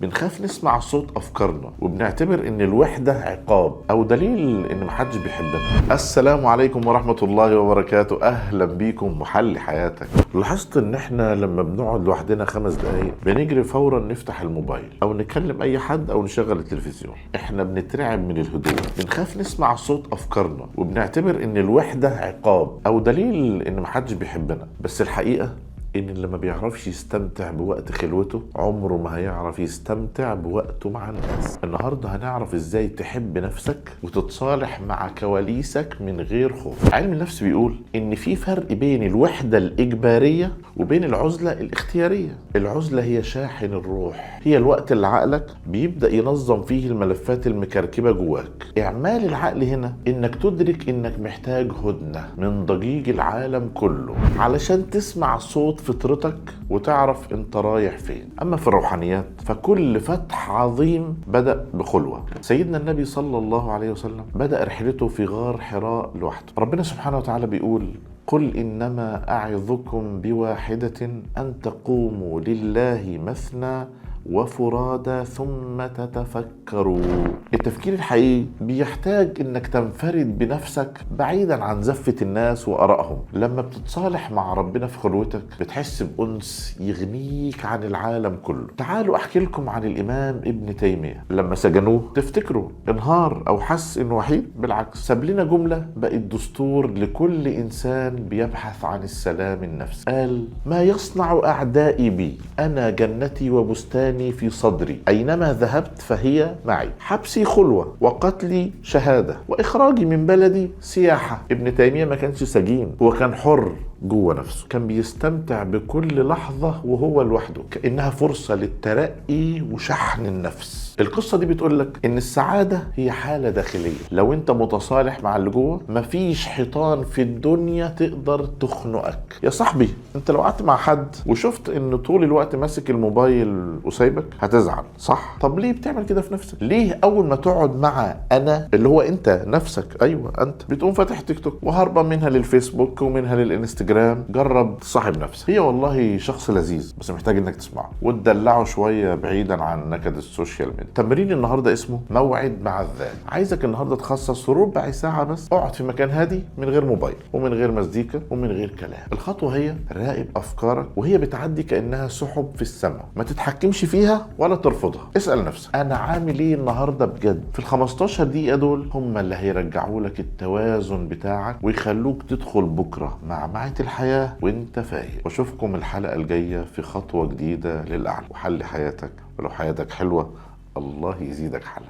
بنخاف نسمع صوت أفكارنا وبنعتبر إن الوحدة عقاب أو دليل إن محدش بيحبنا. السلام عليكم ورحمة الله وبركاته، أهلا بيكم محل حياتك. لاحظت إن إحنا لما بنقعد لوحدنا 5 دقايق بنجري فورا نفتح الموبايل أو نكلم أي حد أو نشغل التلفزيون. إحنا بنترعب من الهدوء، بنخاف نسمع صوت أفكارنا وبنعتبر إن الوحدة عقاب أو دليل إن محدش بيحبنا. بس الحقيقة إن اللي ما بيعرفش يستمتع بوقت خلوته عمره ما هيعرف يستمتع بوقته مع الناس. النهاردة هنعرف إزاي تحب نفسك وتتصالح مع كواليسك من غير خوف. علم النفس بيقول إن في فرق بين الوحدة الإجبارية وبين العزلة الاختيارية. العزلة هي شاحن الروح، هي الوقت اللي عقلك بيبدأ ينظم فيه الملفات المكركبة جواك. إعمال العقل هنا إنك تدرك إنك محتاج هدنة من ضجيج العالم كله علشان تسمع صوت فطرتك وتعرف انت رايح فين. اما في الروحانيات فكل فتح عظيم بدأ بخلوة. سيدنا النبي صلى الله عليه وسلم بدأ رحلته في غار حراء لوحده. ربنا سبحانه وتعالى بيقول: قل إنما أعظكم بواحدة أن تقوموا لله مثنى وفرادى ثم تتفكروا. التفكير الحقيقي بيحتاج انك تنفرد بنفسك بعيدا عن زفة الناس وآرائهم. لما بتتصالح مع ربنا في خلوتك بتحس بأنس يغنيك عن العالم كله. تعالوا احكي لكم عن الإمام ابن تيمية. لما سجنوه تفتكروا انهار او حس انه وحيد؟ بالعكس، ساب لنا جملة بقت دستور لكل انسان بيبحث عن السلام النفسي. قال: ما يصنع اعدائي بي؟ انا جنتي وبستاني في صدري، أينما ذهبت فهي معي، حبسي خلوة وقتلي شهادة وإخراجي من بلدي سياحة. ابن تيمية ما كانش سجين، هو كان حر جوه نفسه، كان بيستمتع بكل لحظة وهو لوحده كأنها فرصة للترقي وشحن النفس. القصة دي بتقولك إن السعادة هي حالة داخلية. لو أنت متصالح مع اللي جوه مفيش حيطان في الدنيا تقدر تخنقك. يا صاحبي، أنت لو قعدت مع حد وشفت إن طول الوقت ماسك الموبايل وسايبك هتزعل، صح؟ طب ليه بتعمل كده في نفسك؟ ليه أول ما تقعد مع أنا اللي هو أنت نفسك، أيوة أنت، بتقوم فاتح تيك توك وهربان منها للفيسبوك ومنها للإنستجرام؟ جرب تصاحب نفسك. هي والله شخص لذيذ بس محتاج إنك تسمعه وتدلعه شوية بعيدا عن نكد السوشيال ميديا. تمرين النهارده اسمه موعد مع الذات. عايزك النهارده تخصص ربع ساعه بس اقعد في مكان هادي من غير موبايل ومن غير مزيكا ومن غير كلام. الخطوه هي راقب افكارك وهي بتعدي كانها سحب في السماء، ما تتحكمش فيها ولا ترفضها. اسال نفسك: انا عامل ايه النهارده بجد؟ في ال15 دقيقه دول هم اللي هيرجعوا لك التوازن بتاعك ويخلوك تدخل بكره معمعة الحياه وانت فايق. واشوفكم الحلقه الجايه في خطوه جديده للاعلى وحل حياتك. ولو حياتك حلوه الله يزيدك حلا.